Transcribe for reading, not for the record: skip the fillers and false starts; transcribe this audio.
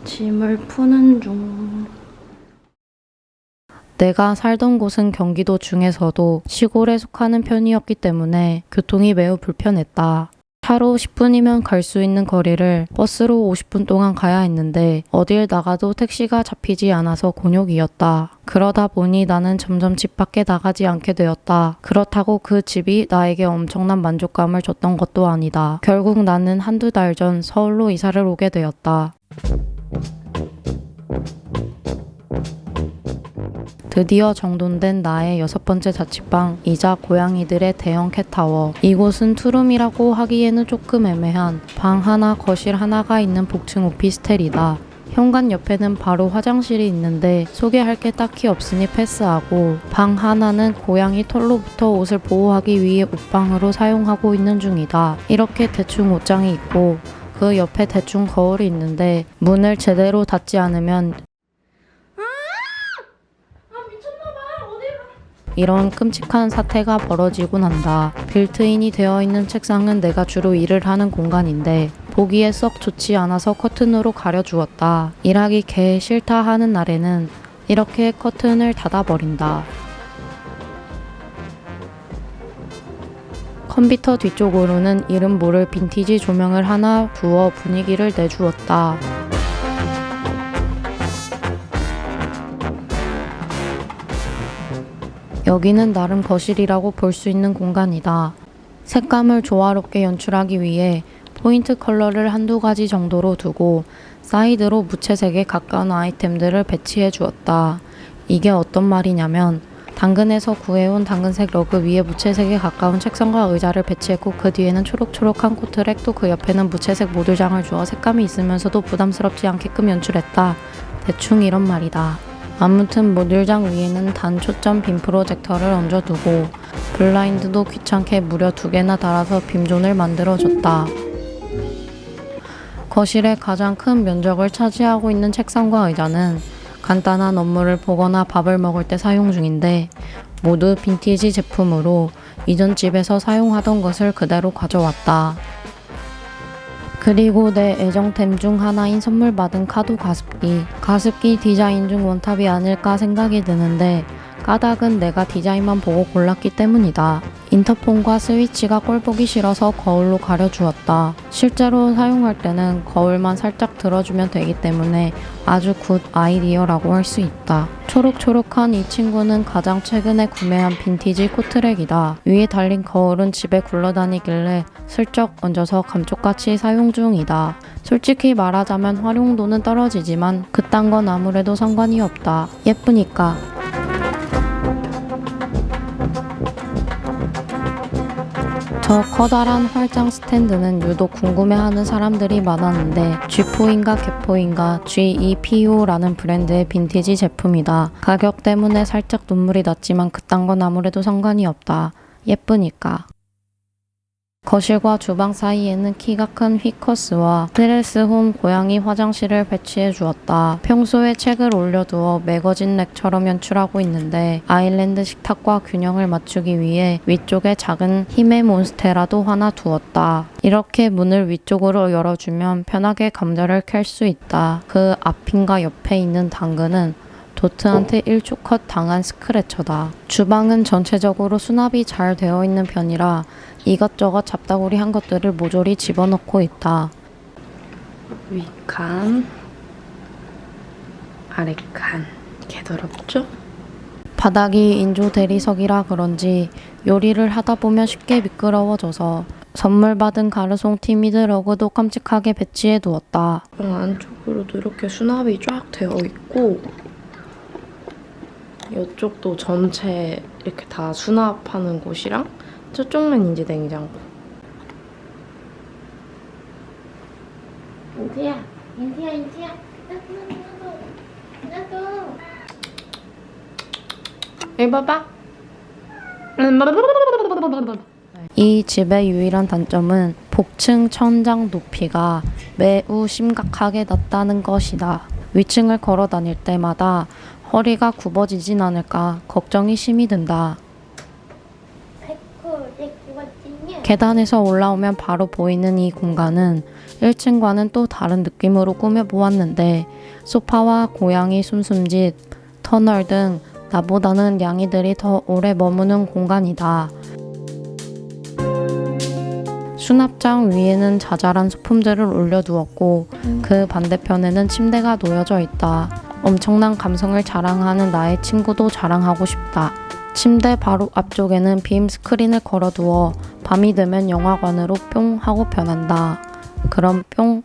짐을 푸는 중. 내가 살던 곳은 경기도 중에서도 시골에 속하는 편이었기 때문에 교통이 매우 불편했다. 차로 10분이면 갈 수 있는 거리를 버스로 50분 동안 가야 했는데 어딜 나가도 택시가 잡히지 않아서 곤욕이었다. 그러다 보니 나는 점점 집 밖에 나가지 않게 되었다. 그렇다고 그 집이 나에게 엄청난 만족감을 줬던 것도 아니다. 결국 나는 한두 달 전 서울로 이사를 오게 되었다. 드디어 정돈된 나의 6번째 자취방이자 고양이들의 대형 캣타워. 이곳은 투룸이라고 하기에는 조금 애매한 방 하나 거실 하나가 있는 복층 오피스텔이다. 현관 옆에는 바로 화장실이 있는데 소개할 게 딱히 없으니 패스하고, 방 하나는 고양이 털로부터 옷을 보호하기 위해 옷방으로 사용하고 있는 중이다. 이렇게 대충 옷장이 있고 그 옆에 대충 거울이 있는데 문을 제대로 닫지 않으면 이런 끔찍한 사태가 벌어지곤 한다. 빌트인이 되어 있는 책상은 내가 주로 일을 하는 공간인데 보기에 썩 좋지 않아서 커튼으로 가려주었다. 일하기 개 싫다 하는 날에는 이렇게 커튼을 닫아버린다. 컴퓨터 뒤쪽으로는 이름 모를 빈티지 조명을 하나 두어 분위기를 내주었다. 여기는 나름 거실이라고 볼 수 있는 공간이다. 색감을 조화롭게 연출하기 위해 포인트 컬러를 한두 가지 정도로 두고 사이드로 무채색에 가까운 아이템들을 배치해 주었다. 이게 어떤 말이냐면 당근에서 구해온 당근색 러그 위에 무채색에 가까운 책상과 의자를 배치했고 그 뒤에는 초록초록한 코트랙, 또 그 옆에는 무채색 모듈장을 주어 색감이 있으면서도 부담스럽지 않게끔 연출했다. 대충 이런 말이다. 아무튼 모듈장 위에는 단초점 빔 프로젝터를 얹어두고 블라인드도 귀찮게 무려 2개나 달아서 빔존을 만들어줬다. 거실의 가장 큰 면적을 차지하고 있는 책상과 의자는 간단한 업무를 보거나 밥을 먹을 때 사용 중인데 모두 빈티지 제품으로 이전 집에서 사용하던 것을 그대로 가져왔다. 그리고 내 애정템 중 하나인 선물 받은 카도 가습기 디자인 중 원탑이 아닐까 생각이 드는데 까닭은 내가 디자인만 보고 골랐기 때문이다. 인터폰과 스위치가 꼴보기 싫어서 거울로 가려주었다. 실제로 사용할 때는 거울만 살짝 들어주면 되기 때문에 아주 굿 아이디어라고 할 수 있다. 초록초록한 이 친구는 가장 최근에 구매한 빈티지 코트랙이다. 위에 달린 거울은 집에 굴러다니길래 슬쩍 얹어서 감쪽같이 사용 중이다. 솔직히 말하자면 활용도는 떨어지지만 그딴 건 아무래도 상관이 없다. 예쁘니까. 저 커다란 활장 스탠드는 유독 궁금해하는 사람들이 많았는데 G포인가 개포인가 GEPO라는 브랜드의 빈티지 제품이다. 가격 때문에 살짝 눈물이 났지만 그딴 건 아무래도 상관이 없다. 예쁘니까. 거실과 주방 사이에는 키가 큰 휘커스와 테레스홈 고양이 화장실을 배치해 주었다. 평소에 책을 올려두어 매거진 렉처럼 연출하고 있는데 아일랜드 식탁과 균형을 맞추기 위해 위쪽에 작은 힘의 몬스테라도 하나 두었다. 이렇게 문을 위쪽으로 열어주면 편하게 감자를 캘 수 있다. 그 앞인가 옆에 있는 당근은 도트한테 1초 컷 당한 스크래쳐다. 주방은 전체적으로 수납이 잘 되어 있는 편이라 이것저것 잡다구리 한 것들을 모조리 집어넣고 있다. 위칸, 아래칸. 개더럽죠? 바닥이 인조 대리석이라 그런지 요리를 하다 보면 쉽게 미끄러워져서 선물 받은 가르송 티미드 러그도 깜찍하게 배치해 두었다. 안쪽으로도 이렇게 수납이 쫙 되어 있고 이쪽도 전체 이렇게 다 수납하는 곳이랑 저쪽만 이제 냉장고. 인티야. 나도. 여기 봐봐. 이 집의 유일한 단점은 복층 천장 높이가 매우 심각하게 낮다는 것이다. 위층을 걸어 다닐 때마다 허리가 굽어지진 않을까 걱정이 심이 든다. 아이고, 내 기웠지냐? 계단에서 올라오면 바로 보이는 이 공간은 1층과는 또 다른 느낌으로 꾸며보았는데 소파와 고양이 숨숨짓, 터널 등 나보다는 양이들이 더 오래 머무는 공간이다. 수납장 위에는 자잘한 소품들을 올려두었고 그 반대편에는 침대가 놓여져 있다. 엄청난 감성을 자랑하는 나의 친구도 자랑하고 싶다. 침대 바로 앞쪽에는 빔 스크린을 걸어두어 밤이 되면 영화관으로 뿅 하고 변한다. 그럼 뿅